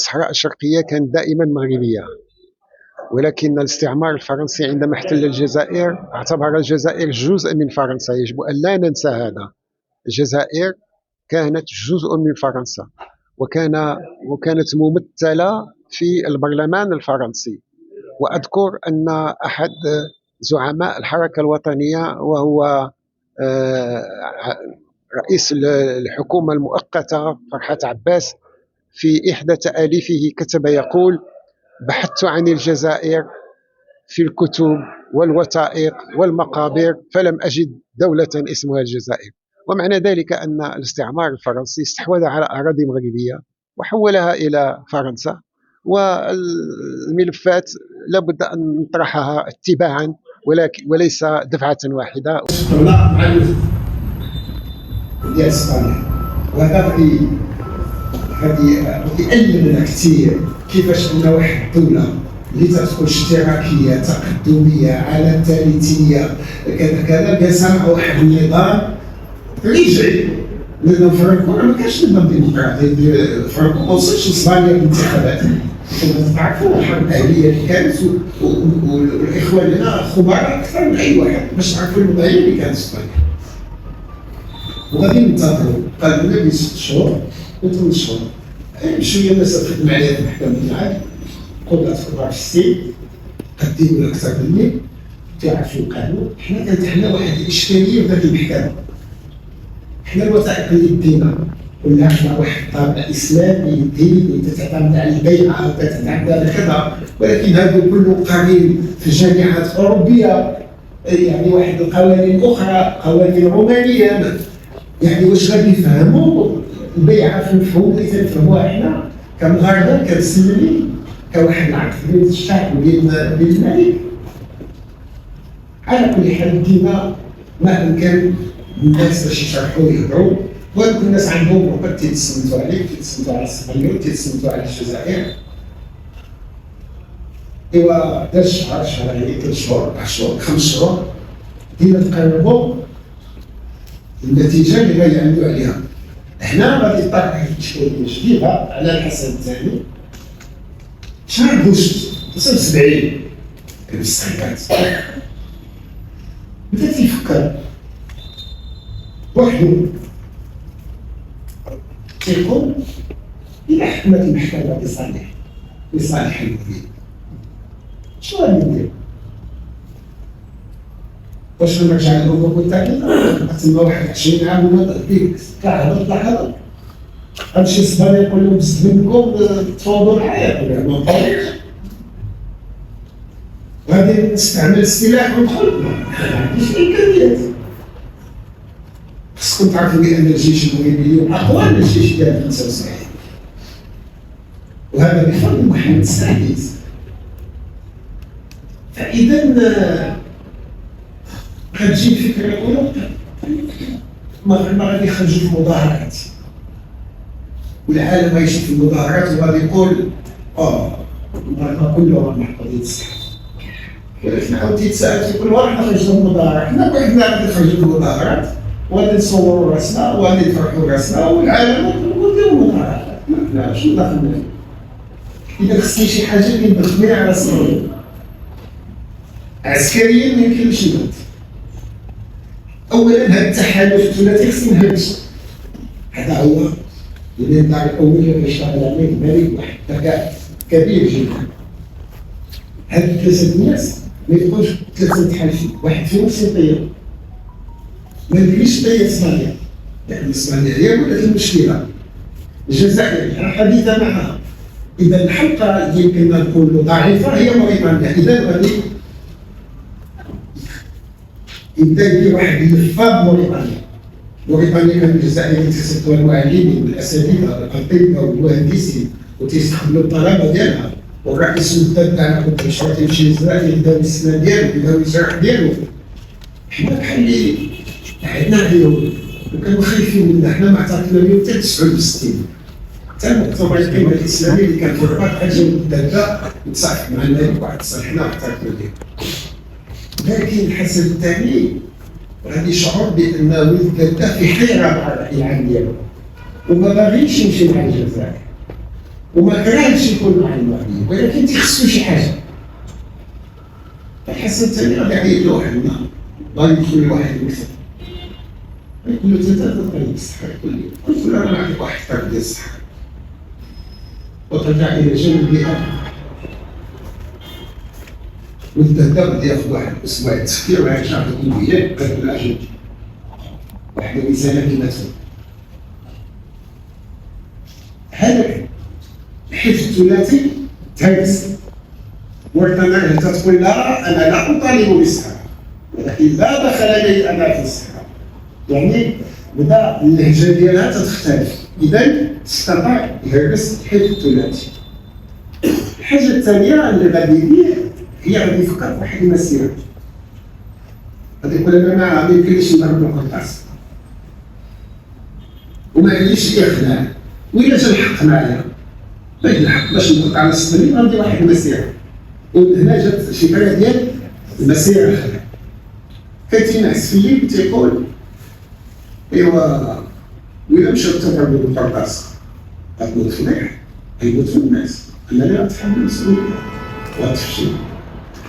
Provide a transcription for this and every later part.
الصحراء الشرقية كانت دائما مغربية، ولكن الاستعمار الفرنسي عندما احتل الجزائر اعتبر الجزائر جزء من فرنسا. يجب أن لا ننسى هذا. الجزائر كانت جزء من فرنسا، وكانت ممثلة في البرلمان الفرنسي. وأذكر أن أحد زعماء الحركة الوطنية وهو رئيس الحكومة المؤقتة فرحات عباس في إحدى تآليفه كتب يقول: بحثت عن الجزائر في الكتب والوثائق والمقابر فلم أجد دولة اسمها الجزائر. ومعنى ذلك أن الاستعمار الفرنسي استحوذ على أراضي مغربية وحولها إلى فرنسا، والملفات لابد أن نطرحها اتباعا وليس دفعة واحدة. ديال اسبانيا، وهذا غادي يألمنا كثير كيفاش ان واحد الدوله اللي تكون اشتراكيه تقدميه على ثالثيه كذا كذا جالسه مع واحد النظام رجعي. لأن فرانكو ما كانش نظام ديمقراطي، فرانكو ما وصلش لاسبانيا بالانتخابات. كما تعرفوا الحرب الاهليه اللي كانت، والاخوان هنا خبراء اكثر من اي واحد باش تعرفوا الوضعيه اللي كانت في اسبانيا. وغادي ننتظروا، قالوا لنا ب 6 شهور و 8 شهور. بشويه الناس تخدم عليها في المحكمه العاليه، قبلة تكبر في السن، قدموا اكثر مني، تعرفوا القانون. حنا كانت عندنا واحد الاشكاليه في هذه المحكمه. حنا الوثائق اللي دينا قلنا حنا واحد الطابع اسلامي ديني تعتمد على البيعه وتعتمد على كذا، ولكن هذا كله قريب في الجامعات الاوروبيه، يعني واحد القوانين اخرى، قوانين رومانيه. يعني واش غادي يفهموا البيعه في المفهوم اللي تنفهموها حنا كمغاربه كمسلمين، كواحد العقد بين الشعب وبين الملك؟ على كل حال ديما ما امكن الناس باش يشرحوا ويهضروا، وهذوك الناس عندهم وقت تيتصنتوا عليك، تيتصنتوا على الصهيون، تيتصنتوا على الجزائر. ايوا دار شهرين 3 شهور 4 شهور 5 شهور ديما تقربوا النتيجه اللي غيعملوا عليها. هنا غادي تطرح واحد الاشكاليه جديده على الحسن الثاني. شهر بوشت 79 كان السنوات بدا تيفكر وحده، تيقول إلا حكمت المحكمة لصالح المدير شنو غادي ندير؟ واش نرجع للأمور التقليدية؟ تما واحد 20 عام ونضرب بيك كاع هضر غنمشي للصبايا نقول لهم بزاف منكم تفاوضوا معايا، ولا ما نقدرش. وغادي نستعمل السلاح وندخل، ما عنديش إمكانيات. خصكم تعرفوا بأن الجيش المغربي أقوى من الجيش ديال 75، وهذا بفضل محمد السادس. فإذا غتجي الفكرة الأولى ما غادي يخرجوا في المظاهرات، والعالم غيشوف في المظاهرات وغادي يقول المغرب كله محفوظين الصحة. ولكن عاود تيتساءل تيقول واحد خرجنا من المظاهرات، حنا وحدنا غادي نخرجوا من المظاهرات وغادي نصوروا راسنا وغادي نفرحوا راسنا والعالم نديروا مظاهرات. لا شنو داخلنا؟ إذا خصني شي حاجة اللي مدخلين على الصعيد عسكريا ما يمكنش نهد. أولا هذا التحالف الثلاثي خصني نهدش، هذا هو الإنذار الأول اللي يشتغل عليه الملك، واحد الذكاء كبير جدا. هاد ثلاثة الناس ما يبقوش ثلاثة متحالفين، واحد فيهم يطير. ما نديرش طيب اسبانيا، لأن اسبانيا هي ولات المشكلة. الجزائر حديثة معها. إذا الحلقة اللي يمكننا نقولوا ضعيفة هي موريتانيا. إذا غادي يبدا يدير واحد اللفاف موريتانيا كان الجزائر تيستقبل المعلمين والأساتذة والأطباء والمهندسين وتيستقبلوا الطلبة ديالها، والرئيس المدد تاعنا كنت تمشي للجزائر يبدا السنة ديالو يبدا الشرح ديالو. حنا بحال اللي عندنا عيون وكانوا خايفين منا. حنا معتقلين اليوم حتى 69 حتى المؤتمر القمة الإسلامي اللي كان في الرباط حاجة مددة وتصالح مع الملك واحد صالحنا واعترفنا به. لكن الحسن الثاني غادي يشعر بأن ولد دادا في حيرة مع الرأي العام ديالو وما باغيش يمشي مع الجزائر، وما كرهش يكون مع الوهميه، ولكن تيخصو شي حاجه. الحسن الثاني غادي يعيط له واحد النهار غادي يدخل لواحد المكتب يقول له انت تبغي الصحه، يقول له انا عندي واحد الطريق ديال الصحه، وترجع الى جانب البيئه. والدهدا غادي ياخذ واحد الاسبوع التفكير ويرجع للكليه غادي العجل واحد الميزانه كما تقول. هذاك الحفظ الثلاثي تهرس وارتنع تقول لا انا لا اطالب بالصحه ولكن لا دخل لي انا في الصحه، يعني بدا اللهجه ديالها تختلف. اذا استطاع يهرس الحفظ الثلاثي. الحاجه الثانيه اللي غادي يدير هي غادي يفكر في واحد المسيره. غادي يقول انا ما يمكنليش نضرب القرطاس وما عنديش اخلاع، وإلا جا الحق معايا باش الحق باش نطلق على السبيل غندير واحد المسيره. وهنا جات الفكره ديال المسيره الخير. كان تينعس في الليل تيقول ايوا وإلا مشاو تضربوا بالقرطاس غتموت فضيحه، غيموتوا الناس، انا لا نتحمل المسؤوليه وغتفشل.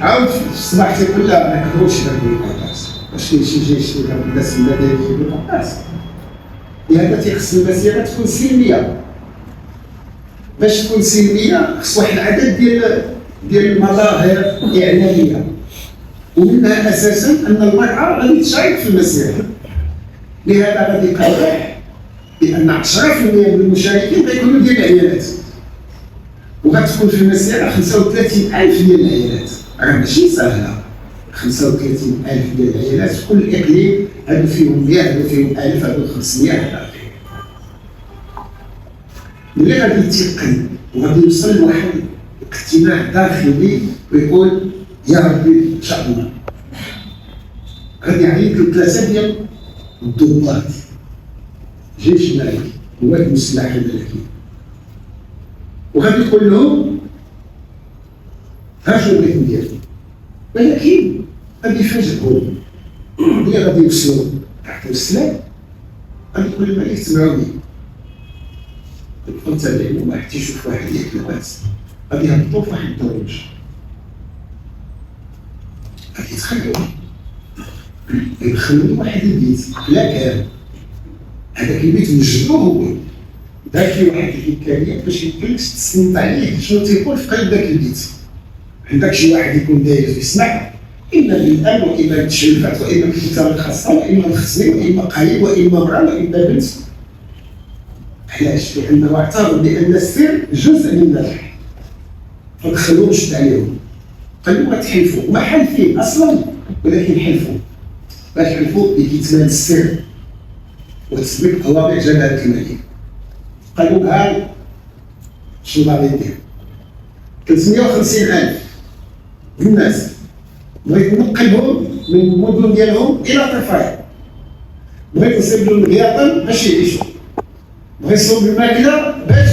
عاود في الصباح تيقول لا ما كنبغيوش نضربوا بالقرطاس، واش كاين شي جيش يضرب الناس في المدارس بالقرطاس؟ لهذا تيخص المسيره تكون سلميه. باش تكون سلميه خص واحد العدد ديال المظاهر اعلاميه، ومنها اساسا ان المراه غادي تشارك في المسيره. لهذا غادي يقرح بان 10% من المشاركين غيكونوا ديال العيالات، وغتكون في المسيره 35,000 ديال العيالات. راه ماشي سهله 35,000 ديال العيالات في كل اقليم، هادو فيهم 100 هادو فيهم 1000 هادو 500 الى اخره. ملي غادي يتيقن وغادي يوصل لواحد اجتماع داخلي ويقول يا ربي ان شاء الله، غادي يعيط لثلاثه ديال الضباط جيش الملكي قوات المسلحه الملكيه، وغادي يقول لهم ها شنو بغيت ندير. ولكن غادي يفاجئهم ملي غادي يوصلوا تحت السلام، غادي يقول الملك سمعوني كنت تابعين واحد تيشوف واحد ياكل الراس، غادي يهبطوا في واحد الدروج، غادي يتخلعوا يدخلوا واحد البيت لا كان هذاك البيت وجدوه هو دار فيه واحد الامكانيات باش يمكنلك تستنط عليه شنو تيكون في قلب ذاك البيت. عندك شي واحد يكون داير يسمع اما بالاب واما بالتشريفات واما بالكتابه الخاصه واما الخزنه واما قريب واما امراه واما بنت. علاش؟ لانه اعتبر بان السر جزء من النجاح، فدخلوه وشد عليهم قال لهم غتحلفوا، وما حالفين اصلا ولكن حلفوا. باش حلفوا بكتمان السر وتثبيت اوامر جلاله الملك. قالوا ها شنو باغي يدير؟ 350,000 الناس بغيت نقلهم من المدن ديالهم الى طرفاي، بغيت نصيب لهم الغياطه باش يعيشوا، بغيت نصيب لهم الماكله باش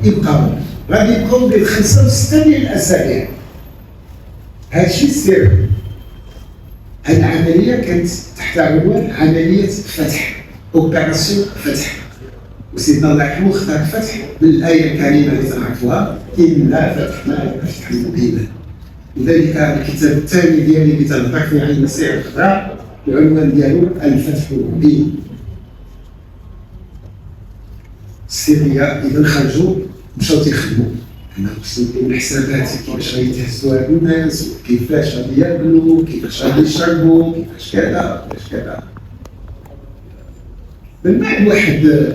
يبقاو، غادي يبقاو بين 5 و 6 ديال الاسابيع. هادشي السر. هاد العمليه كانت تحت عنوان عمليه فتح، اوبيراسيون فتح. وسيدنا الله يرحمه اختار الفتح بالايه الكريمه اللي تنعرفوها انا فتحنا لك فتحا مبينا. لذلك الكتاب الثاني ديالي اللي تنهضر فيه عن المسيره الخضراء العنوان ديالو الفتح المبين. السريه اذا خرجوا مشاو تيخدموا، انا خصني ندير الحسابات كيفاش غادي يتهزوا هاد الناس، كيفاش غادي ياكلوا، كيفاش غادي يشربوا، كيفاش كذا كيفاش كذا. من بعد واحد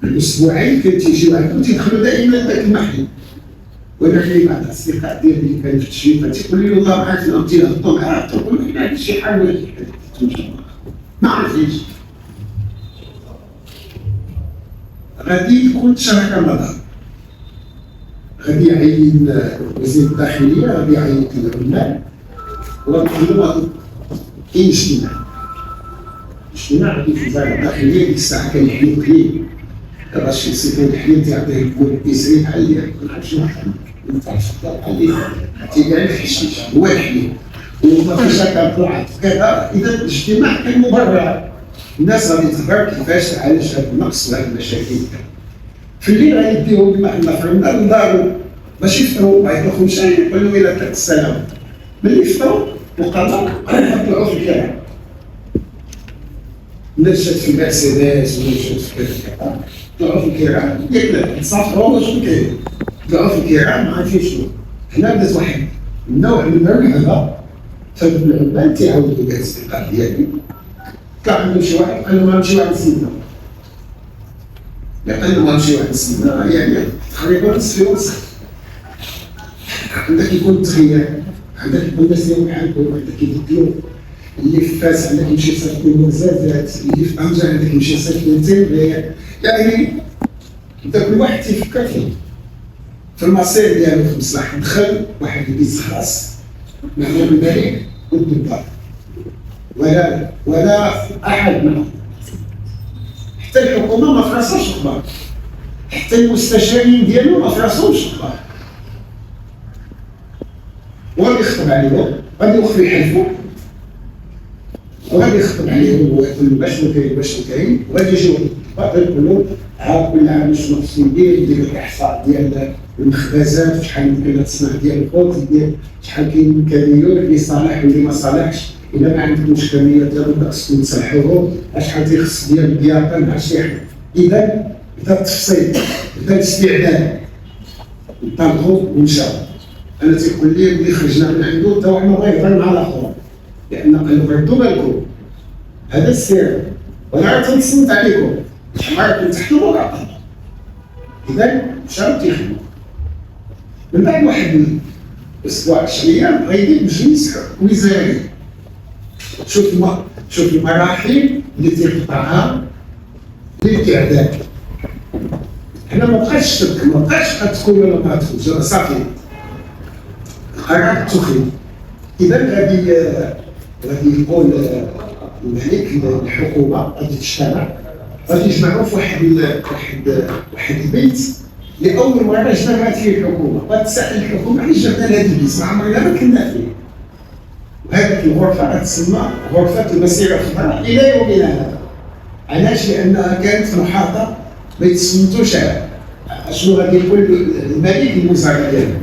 الاسبوعين كان تيجيو عندهم تيدخلوا دائما لذاك المحل. وانا كاين بعض الاصدقاء ديالي اللي كانوا في التشريفات تيقول لي والله معاك الام تيهبطوا معاه تقول لك هذا شي حاجه ما عرفتيش. غادي يكون شهر رمضان، غادي يعين وزير الداخليه، غادي يعين العمال وغادي لهم كاين اجتماع غادي في وزاره الداخليه. ديك الساعه كان الحليب قليل، دابا شي سيكون الحليب تيعطيه الكل يسري بحال اللي ما شنو بحال تيبان الحشيش هو الحليب وما فيش هكا طلعت كذا. اذا الاجتماع كان مبرر، الناس غادي تهضر كيفاش تعالج هذا النقص وهذه المشاكل. في الليل غيديهم بما ان فرنا لدارو باش يفطروا، بعد يدخلوا شاي يقول لهم الى 3 السلام. ملي يفطروا وقضوا طلعوا في الكلام، الناس شات في المرسيدس ولا شات في كذا، طلعوا في الكيران ياك نسافروا واش كاين، طلعوا في الكيران ما عرفتش شنو. هنا بدات واحد النوع من الرهبه فهاد العباد تيعاودوا بهاد الاستقلال ديالي. طلع عندهم شي واحد قال لهم غنمشيو عند سيدنا، قال لهم غنمشيو عند سيدنا يعني تقريبا نصف وسط. عندك يكون التغيير، عندك يكون الناس ديالهم بحالكم، عندك يبدلوا اللي في فاس عندك يمشي يصيفط المزازات، اللي في طنجة عندك يمشي يصيفط التنبيه، يعني بدا كل واحد تيفكر في المصير ديالو في المصلحة. دخل واحد البيت خاص معمول الملك والدبار ولا أحد معه، حتى الحكومة ما فراساش أخبار، حتى المستشارين ديالو ما فراسهمش أخبار. وغادي يخطب عليهم، غادي يوقفوا يحلفوا، وغادي يخطب عليهم هو يقول له باش كاين باش كاين، وغادي يجيو باطل يقول له ها كل عام شنو خصني ندير الاحصاء ديال المخبزات، شحال يمكن تصنع ديال الخبز، ديال شحال كاين امكانيات اللي صالح واللي ما صالحش، الا ما عندكمش امكانيات ديالو خصكم تصلحوه، شحال تيخص ديال الضيافه مع الشيخ. اذا بدا التفصيل، بدا الاستعداد، انطلقوا ومشاو. انا تيقول لي ملي خرجنا من عنده تا واحد ما بغا يهضر مع الاخر، لان قال له ردوا بالكم هذا السر وانا عاد تنصنت عليكم الحمار من تحت المراقبه. اذا مشاو تيخدموا. من بعد واحد اسبوع 10 ايام غيدير مجلس وزاري. شوف المراحل اللي تيقطعها للاعداد. هنا ما بقاش الشك، ما بقاش غتدخل ولا ما تدخلش، صافي قرار اتخذ. اذا غادي يقول الملك الحكومه غادي تجتمع، غادي يجمعوا في واحد البيت لاول مره اجتمعت فيه الحكومه. غتسال الحكومه علاش جبنا لهذا البيت ما عمرنا ما كنا فيه. وهذيك الغرفه غتسمى غرفه المسيره الخضراء الى يومنا هذا. علاش؟ لانها كانت محاطه ما يتصنتوش شنو غادي يقول الملك الموزع ديالو.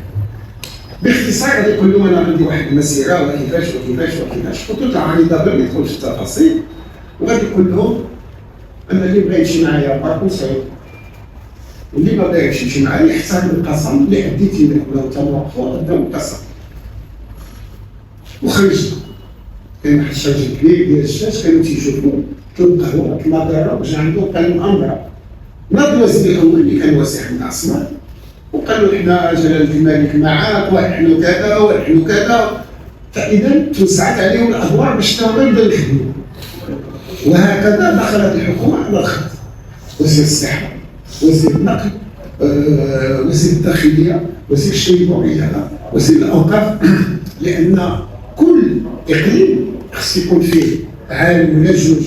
باختصار غادي يقول لهم انا عندي واحد المسيره وكيفاش خطوط عريضه بلا ما يدخل في التفاصيل، وغادي يقول لهم انا اللي بغى يمشي معايا باركو صعيب، واللي ما بغاش يمشي معايا يحترم القسم اللي عديتي له ولا انت موقفوا قدام القسم. وخرجنا كان واحد الشجر كبير ديال الشاش كانوا تيشوفوا كل قهوه النظاره وجا عنده قال لهم امرا ناض الوزير الاول اللي كان واسع من العاصمه وقالوا حنا جلاله الملك معاك ونحن كذا ونحن كذا. فاذا توسعت عليهم الادوار باش تاهما يبداو يخدموا. وهكذا دخلت الحكومه على الخط. وزير الصحه، وزير النقل، وزير الداخليه، وزير الشيبوعيه، وزير الاوقاف. لان كل اقليم خص يكون فيه عالم ولا جوج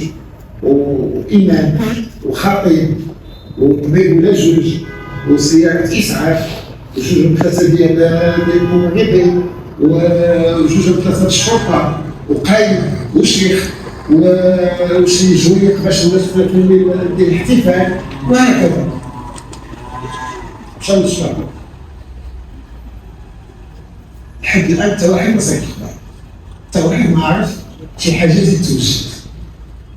وامام وخطيب وطبيب ولا جوج وسيارة إسعاف وجوج من 3 ديال الممرضين وجوج من 3 الشرطة وقايد وشيخ وشي جويق باش الناس ديال الاحتفال وهكذا. مشاو للشرطة. لحد الآن حتى واحد ما صايب خبار، حتى واحد ما عرف شي حاجة تتوجد.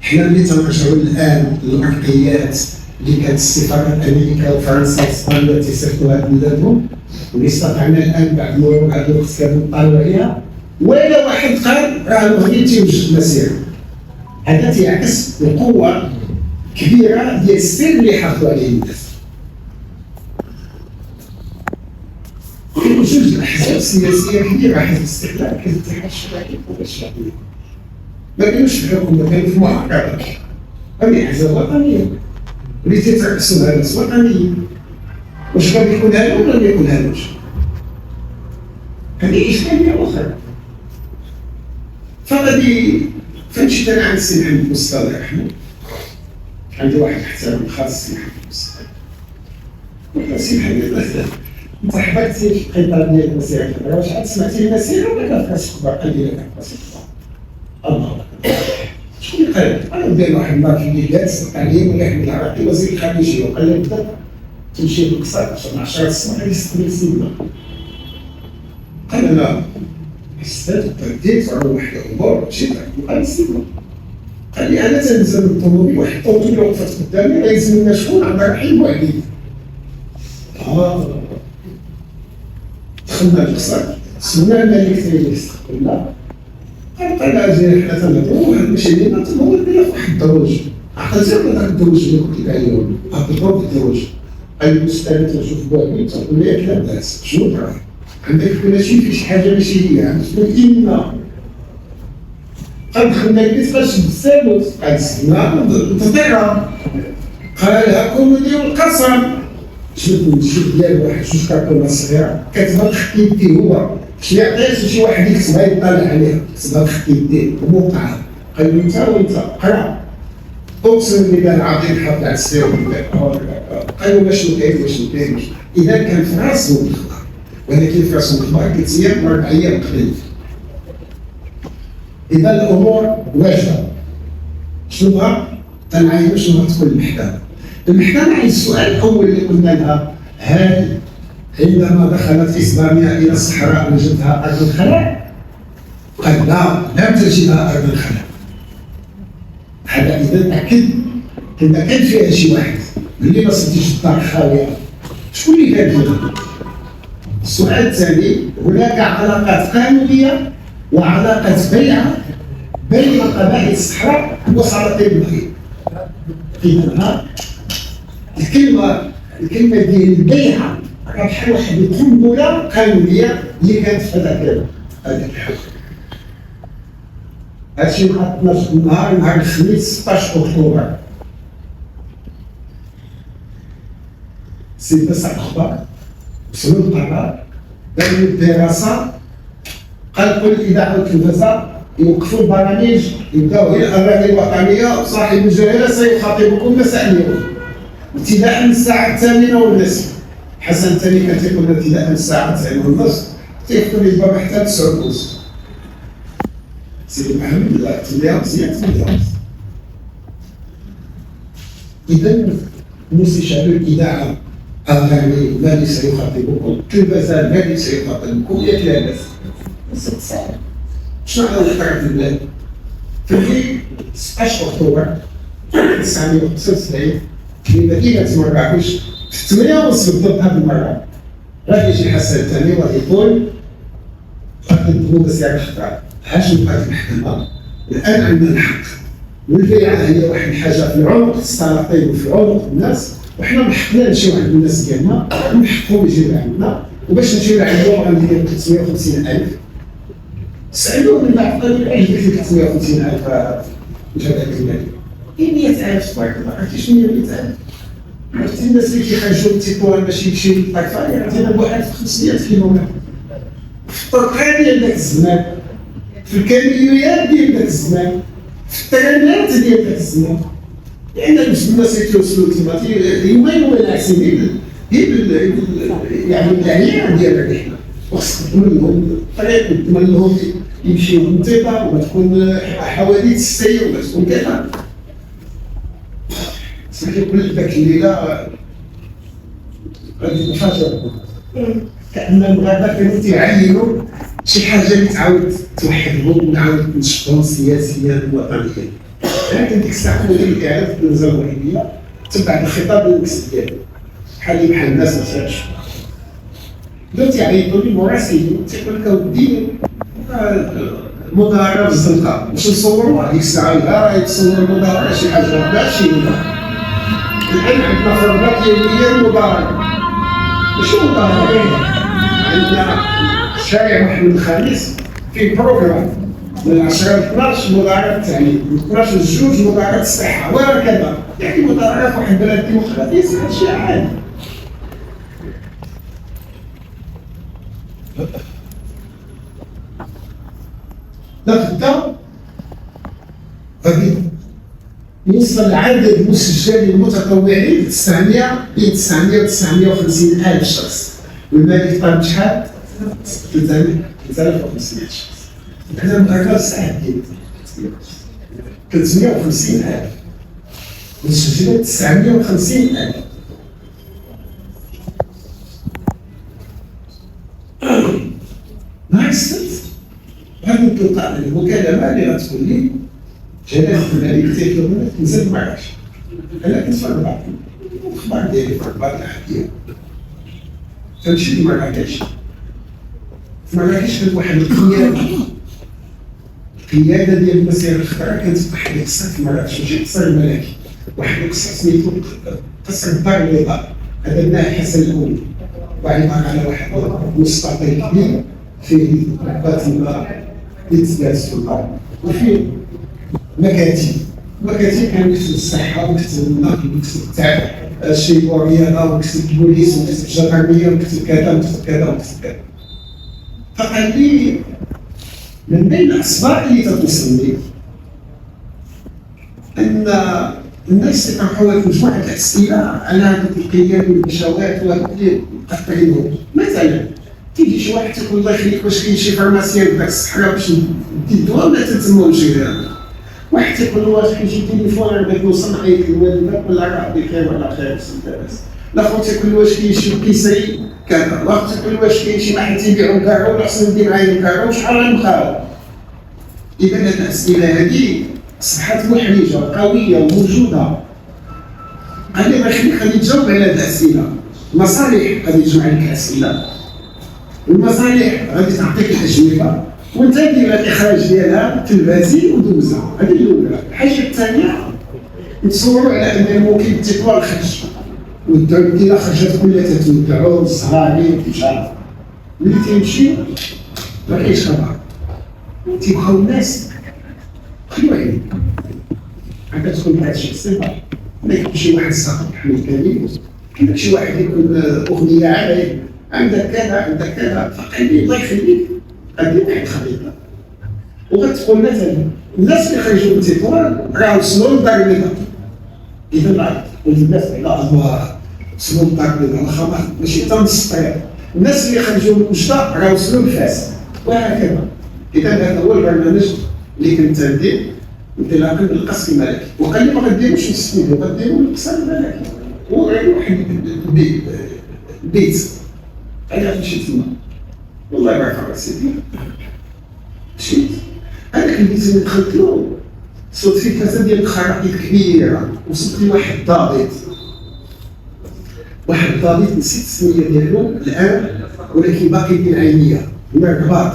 حنا ملي تنرجعوا الآن للمرقيات اللي كانت السفارات امريكا وفرنسا واسبانيا تيصيفطوا هاد بلادهم، واللي استطعنا الان بعد مرور هذا الوقت كنطالعوا عليها، ولا واحد قال راه المغرب تيوجد مسيره. هذا تيعكس القوه كبيره ديال السر اللي حافظوا عليه الناس. وجوج الاحزاب السياسيه كبيره، حزب الاستقلال، حزب الاتحاد الشرعي، القوه الشعبيه. ما كانوش في الحكومه، كانوا في المعارضه. هذه احزاب وطنيه اللي تيترأسوا على ناس وطنيين. واش غادي يكون هذا ولا ما يكون هذاش؟ هذه إشكالية أخرى. فغادي فمشيت أنا عند السي محمد مصطفى الله يرحمه، عندي واحد الاحترام خاص السي محمد مصطفى. قلت له السي محمد أنت حضرتي في القطار ديال المسيرة الخضراء، واش عاد سمعتي المسيرة ولا كتبقى تخبر؟ قال لي لا كتبقى تخبر. الله أكبر. شكون اللي قال لك؟ أنا ندير واحد النهار في اللي جالس عليه ولا يحمل العراقي وزير الخارجية وقال لي بالضبط تمشي للقصر عشان 10 الصباح يستقبل السيده. قال انا حسيت بديت على واحد الامور ماشي تاع السيده. قال لي انا تنزل من الطوموبيل واحد الطوموبيل وقفت قدامي لا يلزمنا شكون عندها رحيم وعديد. دخلنا للقصر سولنا الملك اللي يستقبلنا. قال اجي حنا تنهضروا ماشي لينا تنهضر بلا واحد الدروج. عقلتي على داك الدروج اللي قلت لك عليه بالضبط الدروج. قال لي استاذ تشوف في بالي تقول لي لا باس شنو طرا عندك ماشي في شي حاجه ماشي هي عندك إنا قد دخلنا البيت باش بالسالوت قال سنا تطيرها قال هاكم نديرو القسم شفت الجيب ديال واحد جوج كرتونه صغيره كاتبها بخط يديه هو شي عطيت شي واحد يكتبها يطالع عليها كتبها بخط يديه وموقعها قال لي انت وانت قرا اقسم بالله العظيم حط على السير قالوا باش نكاين واش نكاين اذا كان في راسه الخبر ولكن في راسه الخبر 3 ايام 4 ايام قبل. اذا الامور واجبه شنو بغا تنعينوا شنو غتكون المحكمه. المحكمه عند السؤال الاول اللي قلنا لها هل عندما دخلت اسبانيا الى الصحراء وجدتها ارض الخلاء؟ قال لا لم تجدها ارض الخلاء. هذا اذا اكد ان كان فيها شي واحد اللي ما صديش الدار خاويه شكون اللي كان فيها؟ السؤال الثاني هناك علاقات قانونيه وعلاقات بيعه بين قبائل الصحراء وسلاطين المغرب. إذا الكلمه ديال البيعه راه بحال واحد القنبله قانونيه اللي كانت في هذاك الحكم. هادشي نهار الخميس 16 اكتوبر سي 9 اخبار وصلوا القرار داروا الدراسه قلقوا الاذاعه والتلفزه يوقفوا البرامج يبداو هي الاغاني الوطنيه صاحب الجلاله سيخاطبكم مساء اليوم ابتداء من الساعه 8:30. حسن الثاني كان تيكون ابتداء من الساعه 9:30 تيكون الباب حتى 9:30. سيدي محمد لا تبدا مزيان تبدا. اذا مستشار الاذاعه اغاني الذي سيخاطبكم التلفزه الذي سيخاطبكم يتلامس. شنو على الحركه البلاد؟ في الحين 16 اكتوبر 1975 في مدينه مراكش في 8:30 بالضبط هذه المره غادي يجي حسن الثاني وغادي يقول غادي نطلبوا مسيره الخطاب. عاش بقات المحكمه الان عندنا الحق والبيعه هي واحد الحاجه في عنق السلاطين وفي عنق الناس وحنا من حقنا نمشيو عند الناس ديالنا ومن حقهم يجيو عندنا وباش نمشيو لعندهم غنديروا 350,000. سألوه من بعد قالوا لي علاش درتي 350,000 هذاك المال؟ 100,000 تبارك الله. عرفتي شنو هي 100,000؟ عرفتي الناس اللي كيخرجوا للتطوان باش يمشيو للطاكفه يعطينا بواحد 500 كيلومتر في الطرقات ديال ذاك الزمان في الكاميويات ديال ذاك الزمان في الترانات ديال ذاك الزمان لان الناس يتوصلوا تما يومين ولا سنين يعني العيان ديال الرحله وخصك تضمن لهم الطريق وتضمن لهم يمشيو بانتظام وما تكون حوادث السير وما تكون كذا. سمح لي كل ذاك الليله غادي مفاجاه كأن المغاربه كانوا تيعينوا شي حاجه اللي تعاود توحدهم ونعاود نشطهم سياسيا ووطنيا. لكن ديك الساعه وزير الاعلام في النزاهه الوحيديه تبع الخطاب المكسب ديالو بحال الناس ما فهمش. بداو تيعيطوا لي مراسلين تيقول لك اودي مظاهره في الزنقه باش نصوروا هذيك الساعه لا يتصور المظاهره شي حاجه ماشي الان عندنا خربات يوميا مظاهره ماشي مظاهره عندنا شارع محمد الخامس في بروغرام من 10 ل 12 مظاهرات التعليم من 12 ل 2 مظاهرات الصحه وهكذا يعني مظاهرات واحد البلد ديمقراطيه هادشي عادي. نبدا غادي يوصل العدد المسجل للمتطوعين 900 بين 900 و 950 ألف شخص والمالك طالب شحال؟ 3,500 شخص. هذا مقرر الساعة ديال 350 ألف مسجلات 950 ألف. كيوقع المكالمه اللي غتقول لي جلاله الملك تيكون تنزل مراكش. انا كنت في الرباط الاخبار ديالي في الرباط العاديه تمشي لمراكش. في مراكش كانت واحد القياده ديال المسيره الخضراء كانت واحد القصر في مراكش ماشي القصر الملكي، واحد القصر سميتو قصر الدار البيضاء. هذا بناه الحسن الاول وعباره على واحد مستطيل كبير فيه فاطمه بنت السلطان وفيه مكاتب كانوا يكتب الصحه ويكتب النقل ويكتب الشيء والرياضه ويكتب البوليس ويكتب الجدرميه ويكتب كذا ويكتب كذا ويكتب كذا. فقال لي من بين الاسباب اللي تتوصلني ان الناس يطرحوا مجموعه الاسئله على هذه القيم والنشوات اللي مقطعينهم. مثلا تيجي شي واحد تيقول الله يخليك واش كاين شي فارماسيان في ذاك الصحراء باش ندي الدواء ولا تتسموش هذا؟ واحد تيقول واش كاين شي تليفون انا بغيت نوصل نعيط لوالدك ولا راه بخير ولا خير لاباس. الاخر تيقول واش كاين شي كيسري كذا، الاخر تيقول واش كاين شي واحد تيبيعو كارو ولا خصني ندي معايا الكارو وشحال غنبقاو. اذا هذه الاسئله هذه اصبحت محرجه وقويه وموجوده. قال لي غادي تجاوب على هذه الاسئله. المصالح غادي تجمع لك الاسئله والمصالح غادي تعطيك الاجوبه وانت دير الاخراج ديالها تلفازي ودوزها. هذه الاولى. الحاجه الثانيه نتصوروا على ان الموكب تيطوى الخرج والدرب ديالها خرجت كلها تتودعوا الصهاري والتجاره. ملي تيمشي ما كاينش خبر تيبقاو الناس خليو عينيك عاد تكون بهذا الشيء الصفه. ما يكون شي واحد ساقط يحمل كريم، كاين شي واحد يكون اغنيه عاليه عندك كذا عندك كذا. فقال لي الله يخليك غادي واحد الخريطه وغتقول مثلا الناس اللي خرجوا من تطوان راه وصلوا للدار البيضاء. اذا راه الناس على ادوار وصلوا للدار البيضاء واخا ماشي حتى نص الطريق. الناس اللي خرجوا من وجده راه وصلوا لفاس وهكذا. اذا هذا هو البرنامج اللي كنت ندير انطلاقا من القصر الملكي. وقال لي ما غديروش نستفيدوا غديروا القصر الملكي وغير واحد البيت. انا مشيت تما والله ما عرف سيدي مشيت هذاك البيت اللي دخلت له صوت فيه كذا ديال الخرائط كبيره. وصلت لي واحد الضابط نسيت السميه ديالو الان ولكن باقي بين عينيا من الرباط.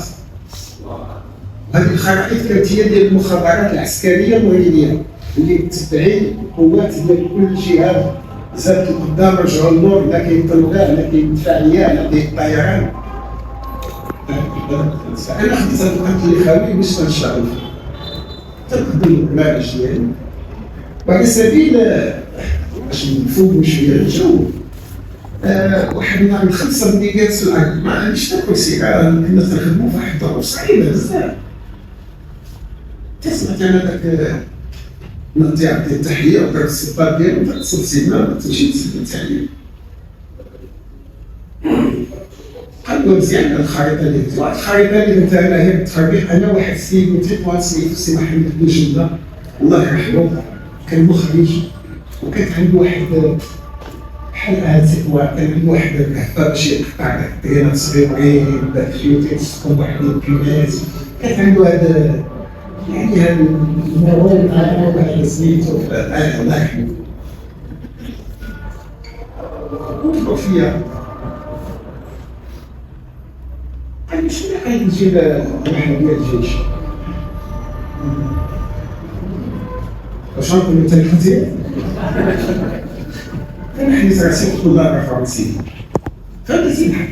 هذه الخرائط كانت هي ديال المخابرات العسكريه المغربيه اللي متبعين قوات ديال كل جهه زادت لقدام رجعوا للنور. لا كاين طلقه لا كاين مدفعيه لا كاين طيران. انا خديت هذا الوقت اللي خاوي باش نشتغل فيه تنقدم البرنامج ديالي وعلى سبيل باش نفوقوا شويه الجو. واحد النهار الخمسه ملي جالس في الارض ما عنديش تا كرسي كنا تنخدموا في واحد الظروف صعيبه بزاف. تسمعت انا ذاك نعطي التحيه ودرت السباب ديالو ودرت السلسله تمشي تسلم التعليم. قالوا مزيان الخريطه اللي درت. الخريطه اللي درتها انا هي بالتخربيق. انا واحد السيد من تطوان سميتو السي محمد بن جده الله يرحمه كان مخرج وكانت عنده واحد بحال هاد تطوان كان عنده واحد الكهفه باش يقطع داك الديانات صغيرين داك الخيوط يتسقوا واحد الكلمات. كانت عنده هذا يعني هذا المرور على واحد سميتو الله يرحمه. وطلعوا فيا قال لي شنو اللي نجيب الرحله ديال الجيش؟ واش غنقول انت الخطيب؟ انا حنيت راسي قلت له لا راه فرنسي. فبديت نضحك.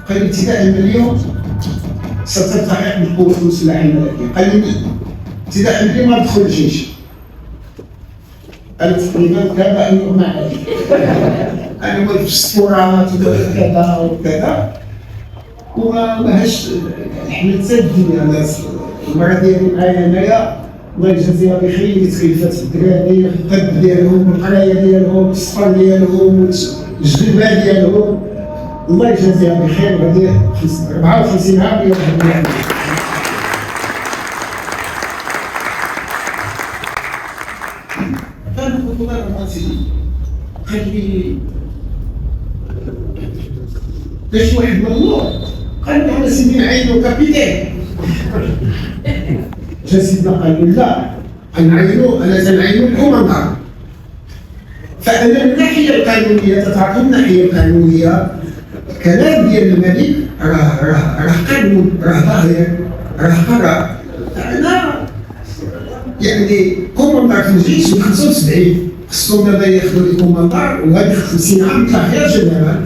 قال لي ابتداء من اليوم ستلتحق بالقوات المسلحه الملكيه. قال لي ابتداء من اليوم ما ندخل الجيش. انا تقريبا كذا ان يغمى علي. انا ما في السفورات وكذا وكذا وما هاش حنا حتى الدنيا الناس. المرة ديالي معايا هنايا الله يجازيها بخير اللي تخلفات الدراري الطب ديالهم القرايه ديالهم السفر ديالهم الجلبه ديالهم الله يجازيها بخير. غادي 54 عام يوم واحد. فانا قلت له راه سيدي. قال لي جا شي واحد من اللور قال لي انا سيدي نعينو كابيتان. جا سيدنا قال لا، انا تنعينو الكوماندار. فانا الناحيه القانونيه تتعرف الناحيه القانونيه الكلام ديال الملك راه قانون، راه ظاهر، راه قرار. انا يعني كوماندار في الجيش من 75 خصهم دابا ياخذوا لي كوماندار، وهذه 50 عام طلع غير جنرال.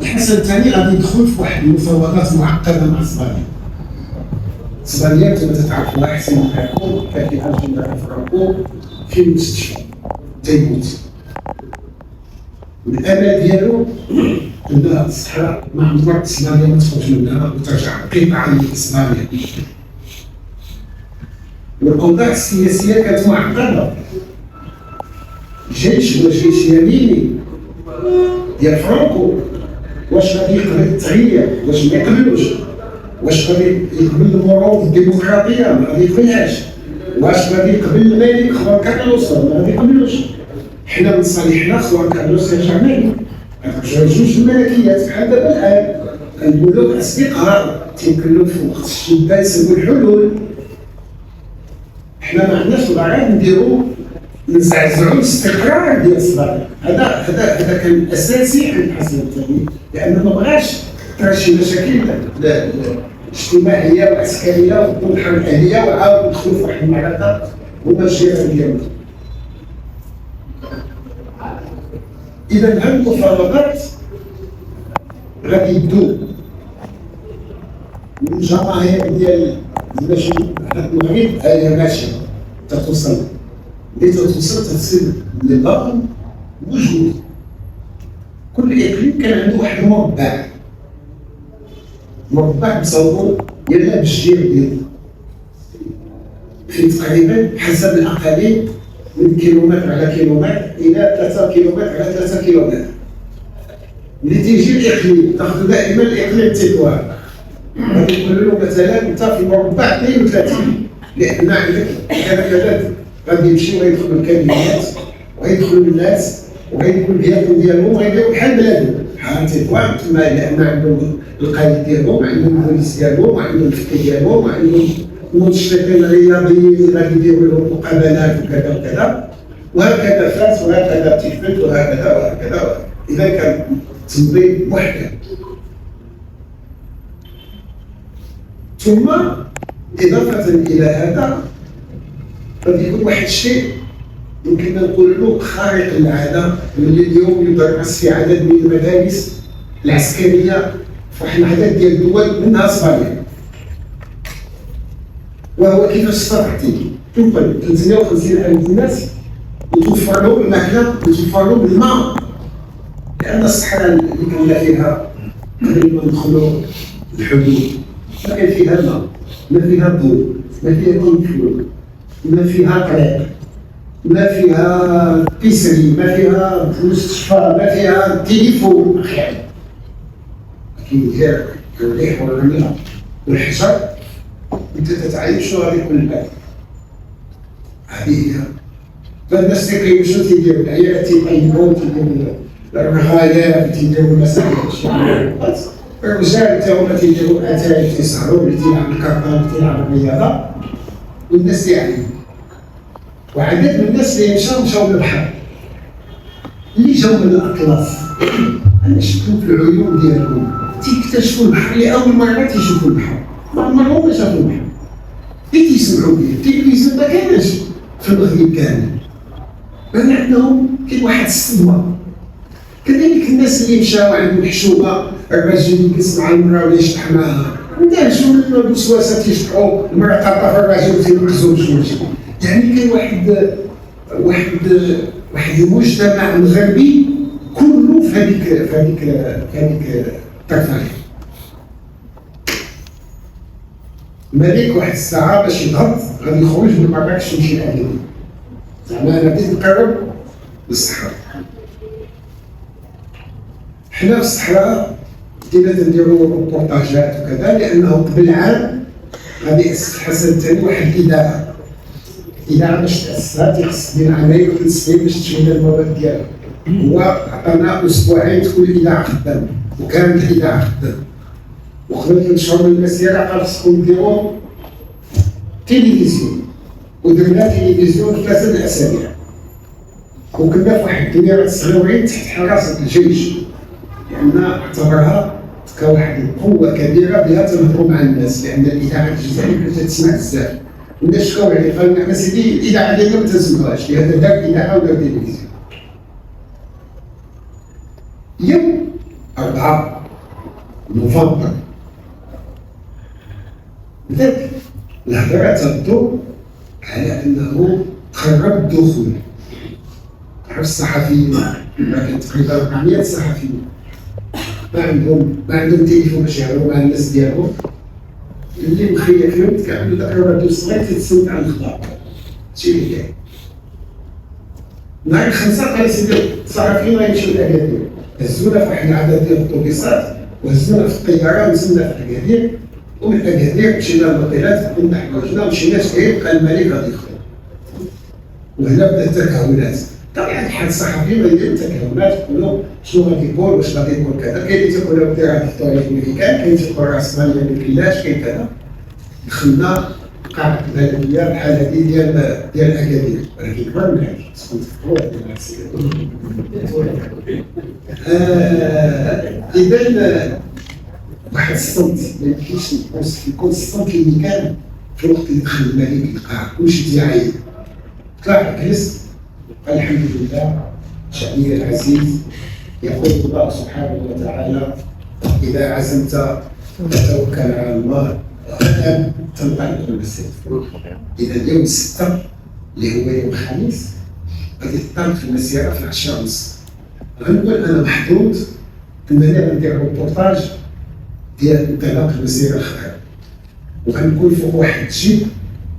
الحسن الثاني غادي يدخل في واحد المفاوضات معقده مع اسبانيا. اسبانيا كما تعرفوا حسين فرانكو كان كيعالج الجنرال فرانكو في المستشفى تيموت. الامل ديالو ان الصحراء ما عمرها اسبانيا ما تخرج منها وترجع قطعا لاسبانيا. والاوضاع السياسيه كانت معقده. الجيش هو جيش يميني ديال فرانكو، واش غادي يقبل التغيير؟ واش ما يقبلوش؟ واش غادي يقبل المرور الديمقراطيه؟ ما غادي يقبلهاش. واش غادي يقبل الملك خوان كارلوس؟ ما غادي يقبلوش. حنا من صالحنا خوان كارلوس يرجع ملك، غترجعوا جوج الملكيات بحال دابا الان. كنقول لك اصدقاء تيمكن لك في وقت الشده يسووا الحلول. حنا ما عندناش الغرض نديرو نزعزعوا الاستقرار ديال الصدر. هذا كان اساسي عند الحسن الثاني، لانه ما بغاش ترى شي مشاكل اجتماعيه وعسكريه والحرب الاهليه وعاود ندخلوا في واحد المعركه هما الجيران ديالنا. اذا هاد المفاوضات غادي يبدو من الجماهير ديال المغرب هي ماشيه تتوصل. اللي توصل تصير النظام موجود. كل اقليم كان عنده واحد مربع مصور يلا بالجير ديالو، في تقريبا حسب الاقاليم من كيلومتر على كيلومتر الى 3 كيلومتر على 3 كيلومتر. ملي تيجي الاقليم تاخذ دائما الاقليم تيكوار، غادي يقول له مثلا انت في مربع 32 لان عندك كذا غادي يمشي ويدخل الكابينات ويدخلوا الناس وغيكون بياتهم ديالهم وغيديروا بحال بلادهم بحال تيكوار تما، لان عندهم القائد ديالهم، عندهم البوليس ديالهم، وعندهم الفكر ديالهم، وعندهم المنشطين الرياضيين غادي يديروا لهم مقابلات وكذا وكذا، وهكذا فات وهكذا تيفت وهكذا وهكذا. اذا كان تنظيم محكم. ثم اضافه الى هذا غادي يكون واحد الشيء يمكن نقول له خارق للعاده، واللي اليوم يدرس في عدد من المدارس العسكريه في واحد العدد ديال الدول منها اسبانيا، وهو كيفاش استطعتي تنقل 350,000 الناس وتوفر لهم الماكله وتوفر لهم الماء، لان الصحراء اللي كنا فيها قبل ما ندخلوا الحدود ما كان فيها الماء، ما فيها ضوء، ما فيها كونفور، ما فيها طريق، ما فيها بيسري، ما فيها مستشفى، ما فيها تليفون احيانا. كاين غير الريح والرمله والحجر انت تتعايش هذه كلها. هذه هي فالناس تيقيموا تيديروا العيالات تيقيموا تيديروا الرغايات تيديروا المسائل. الرجال تا هما تيديروا الاتاي تيسهروا، اللي تيلعب الكرطه اللي تيلعب الرياضه، والناس يعلموا. وعدد من الناس اللي مشاو للبحر، اللي جاو من الاطلس انا شفتهم في العيون ديالهم تيكتشفوا البحر لاول مره، تيشوفوا البحر ما عمرهم ما شافوا البحر، تيسمعوا به. التلفزيون ما كانش في المغرب كامل، بان عندهم كاين واحد الصدمه. كذلك الناس اللي مشاو عندهم الحشومه، الراجل يجلس مع المراه ولا يشطح معها، ندارشوا من الوسواسه تيشطحوا، المراه تعطى في الراجل وتينقزوا بشويه. يعني كاين واحد المجتمع مغربي كله في هذيك الطرفه. الملك واحد الساعه باش يضغط غادي يخرج من مراكش يمشي لأديب، زعما انا بديت نقرب للصحراء. حنا في الصحراء بدينا نديرو روبورتاجات وكذا، لانه قبل عام غادي يأسس الحسن الثاني واحد الإذاعة باش تأسسها تيخص بين عامين و 3 سنين باش تشمل المواد ديالها. هو عطانا اسبوعين تكون الاذاعه خدامه، وكانت الاذاعه خدامه، وخلال 3 شهور من المسيره قال خصكم ديروا تلفزيون، ودرنا تلفزيون 3 الاسابيع، وكنا في واحد الدنيا صغيرين تحت حراسه الجيش، لان اعتبرها كواحد القوه كبيره بها تنهضروا مع الناس، لان الاذاعه الجزائريه كانت تسمع بزاف، والناس شكاو عليه قالوا لنا سيدي الاذاعه ديالنا ما تسمعوهاش، لهذا دار اذاعه ودار تلفزيون. يوم 4 نوفمبر بدات الهضره تدور على انه قرب الدخول. تعرف الصحفيين كان تقريبا 400 صحفيين ما عندهم تليفون باش يهضروا مع الناس ديالهم، اللي مخير فيهم كيعملوا داك الراديو الصغير تيتصنت على الخضار، هادشي اللي كاين. نهار 5 قال سيدي الصحفيين غيمشيو لأكادير، هزونا في واحد العدد ديال الأوتوبيسات وهزونا في الطياره ونزلنا في أكادير، ومن أكادير مشينا للوطيلات قلنا حوايجنا ومشينا شكاين قال الملك غادي يخرج. وهنا بدات التكهنات، طبيعة الحال الصحفيين غيديروا تكهنات يقولوا شنو غادي يقول واش غادي يقول كذا، كاين اللي تيقول لك دير هاد الطريق الميريكان، كاين تيقول راس مال ما كايناش كاين كذا. دخلنا قاعة البلدية بحال هادي ديال أكادير، ولكن كبر من هادي تكون إذا واحد الصمت ما يمكنش يكون الصمت اللي كان في الوقت اللي دخل الملك للقاعة كلشي تيعيط. طلع جلس قال الحمد لله شأني العزيز، يقول الله سبحانه وتعالى إذا عزمت فتوكل على الله وأنا تنطلق المسير. إذا اليوم 6 اللي هو يوم الخميس غادي تنطلق المسيرة في 10:30. غنقول أنا محظوظ أنني غندير ريبورتاج ديال انطلاق المسيرة الخير، وغنكون فوق واحد الجيب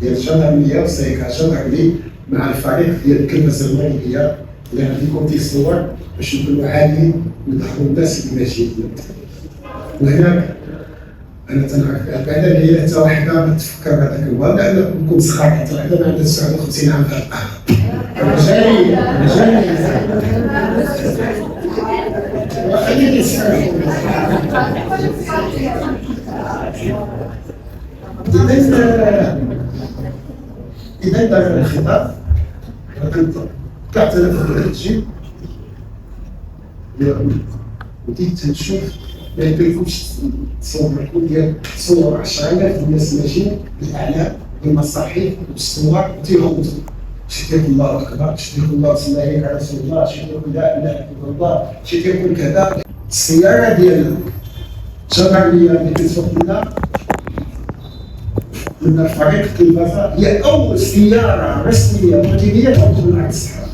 ديال الجندرمية وسيكا جندرمي مع الفريق ديال الكلمة المغربية اللي غادي يكون تيصور باش نكونوا عاليين ونضحكوا الناس اللي ماشيين. وهناك انا تنعرف بعدا هي حتى وحده ما تفكر هذاك الوضع، لان كنت صغار حتى وحده ما عندها 59 عام في القهوه. رجالي وخليني نسمع. إذا دار الخطاب كنت طلعت أنا في الجيب بديت نشوف ما يمكنكمش تصور ديال تصور 10,000 الناس ماشيين بالأعلام بالمصاحف بالصور وتيغوتوا شي تيقول الله أكبر، شي تيقول الله صلى عليك على رسول الله، شي تيقول لا إله إلا الله، شي تيقول كذا. السيارة ديال الجندرمية اللي كتسوق لنا من فريق التلفزة هي أول سيارة رسمية مدنية تخرج من عند الصحراء،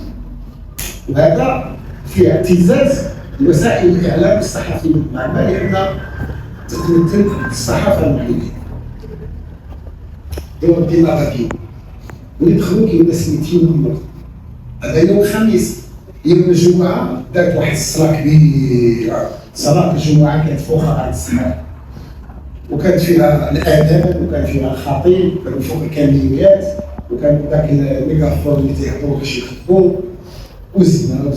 وهذا في اعتزاز وسائل الإعلام الصحفية بالمعنى لأن تتمثل الصحافة المغربية. دور ديما غاديين ويدخلوا كاين ناس 200 نمر. هذا يوم الخميس. يوم الجمعة دارت واحد الصلاة كبيرة، صلاة الجمعة كانت فوقها عند الصحراء، وكانت فيها الآذان وكان فيها الخطيب كانوا فوق الكاميرات وكان ذاك الميكروفون اللي تيهضروا باش يخطبوا، وزدنا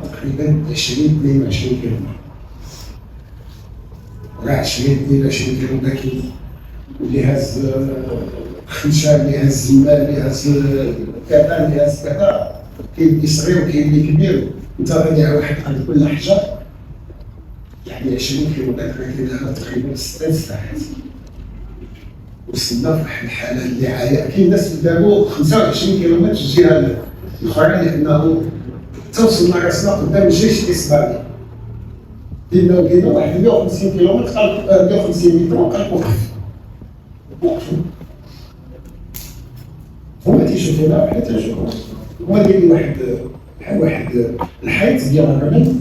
تقريبا 20-22 كيلومتر. راه 20-22 كيلومتر اللي هاز خنشة، اللي هاز الماء، اللي هاز كذا، اللي هاز كذا، كاين اللي صغير وكاين اللي كبير. انت غادي على واحد عند كل حجر يعني 20 كيلومتر كاينها تقريبا 6 ساعات. وصلنا في واحد الحاله اللي عايا كاين ناس داروا 25 كيلومتر الجهه الاخرى، لانه توصلنا راسنا قدام الجيش الاسباني. دينا واحد 150 كيلومتر 150 متر وقال وقفوا. هما تيشوفونا وحنا تنشوفو. هما دايرين واحد الحيط ديال الرمل،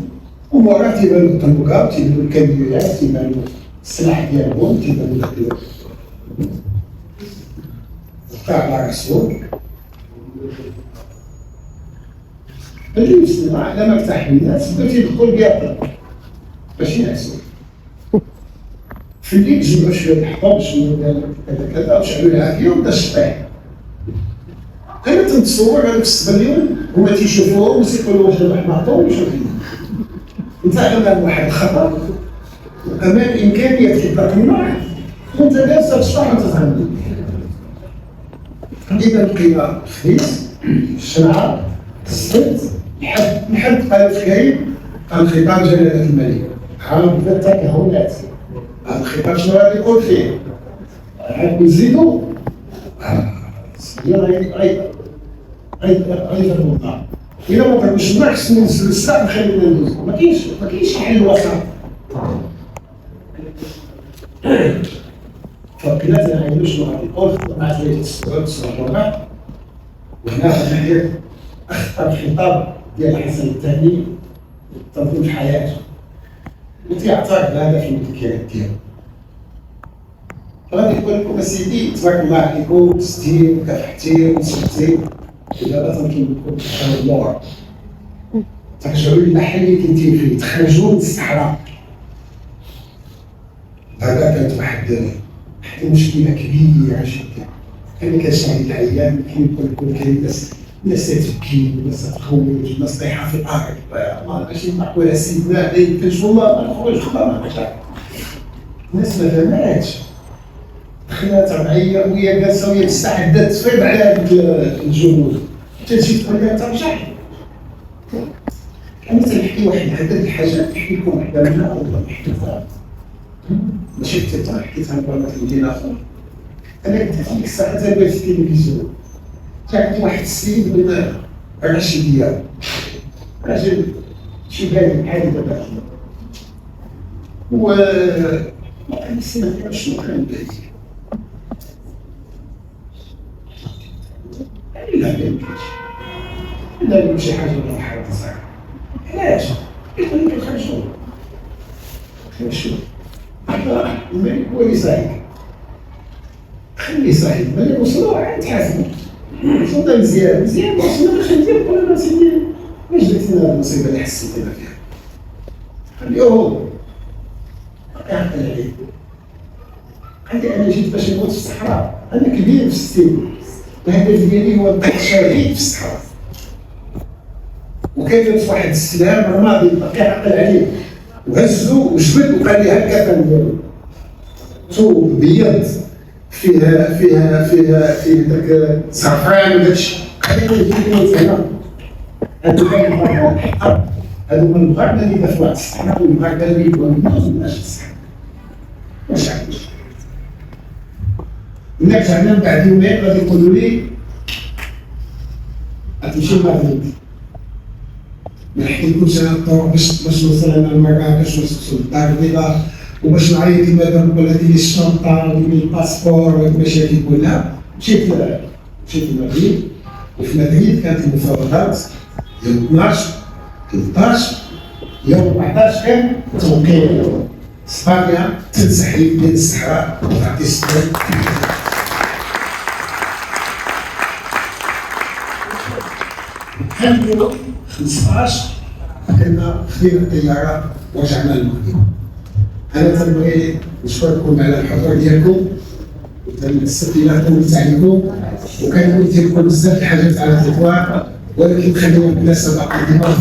وموراه تيبانو الطنبوكا، تيبانو الكاميوات، تيبانو السلاح ديالهم، تيبانو داك وقع على راسو. اللي وصلنا على ما فتح الناس بداو تيدخلوا الكاطل باش ينعسوا. في الليل جمعوا شويه الحطب، شويه كذا كذا، وشعلوا العافيه وبدا الشطيح. انا تتصور هذوك 6 مليون هما تيشوفوهم وتيقولوا واش هذا واحد معطوه ولا شنو. انت امام واحد الخطر امام امكانيه تقدر تمنع وانت جالس تشرح وانت تغني. اذا بقينا خديت الشنعه الصيد لحد قال كاين قال خطاب جلاله الملك عام بدا التكهنات. هذا الخطاب شنو غادي يقول فيه؟ غادي نزيدو غير الموضوع. إلا ما ضربش الماء خصنا ننزل الساعة نخلينا ندوزو. ما كاينش حل وسط. فبقينا تنعينو شنو غادي يقول مع ثلاثة السبعة الرابع. وهنا غادي ندير أخطر خطاب ديال الحسن الثاني تنظيم الحياة. وتيعترف بهذا في المذكرات ديالو. غادي يقول لكم اسيدي تبارك الله عليكم ستين وكافحتي وصبتي ودابا تنطلب لكم تخرجوا اللور ترجعوا للمحل اللي كنتي فيه تخرجوا من الصحراء. هذا كانت واحد مشكله كبيره جدا. كان كنسمع هاد الايام كيقول كاين ناس تبكي وناس تخوت وناس طايحه في الارض ما بغاش ينطقوا على سيدنا ما يمكنش والله ما نخرج ما نخرجش. الناس ما فهماتش دخلت 4 ايام وهي جالسه وهي مستعده تفيض على هذوك الجنود تجي تقول لها ترجع. انا تنحكي واحد عدد الحاجات نحكي لكم وحده منها والله محدوده ماشي حكيتها لبنات المدينه اخر. انا كنت في ديك الساعه تابعت في التلفزيون جاني واحد السيد من الرشيديه راجل شي بالي بحالي دابا و ما كنسمع شنو كان باين لا شي حاجه من الحرب صغيره. علاش؟ يقول لك خرجوا الملك هو اللي صاحب خليه صاحب الملك وصلوا عاد تحاسبوا وصلنا مزيان وصلنا باش ندير قلنا سيدي واش درتي لنا المصيبه اللي حسيتينا فيها خليوهم عقل عليك. قال انا جيت باش نموت في الصحراء انا كبير في السن الهدف ديالي هو نبقى شهيد في الصحراء. وكان في واحد السلام رمادي باقي عقل عليه وهزو وجبد وقال لي هكا كنديرو ثوب بيض فيه داك الزعفران وداكشي قال لي نجيب هنا هادو من المغاربه اللي دافعوا على الصحراء والمغاربه اللي يبغوا يموتوا من اجل الصحراء. واش عرفتش هناك زعما بعد يومين غادي يقولوا لي غتمشي لمدريد ما نحكيلكمش انا الطرق باش نوصل انا لمراكش ونوصل للدار البيضاء وباش نعيط لمدام ولا ديري الشنطه وديري الباسبور والمشاكل كلها. مشيت لمدريد وفي مدريد كانت المفاوضات يوم 12 13 يوم 14 كان توقيع اسبانيا تنسحب من الصحراء وتعطي السلام. كان 15 كنا خدينا الطياره ورجعنا للمغرب. انا تنبغي نشكركم على الحضور ديالكم وتنستقبلكم عليكم وكان قلت لكم بزاف الحاجات على التطوير ولكن خلينا بالمناسبه قديمه.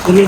Ini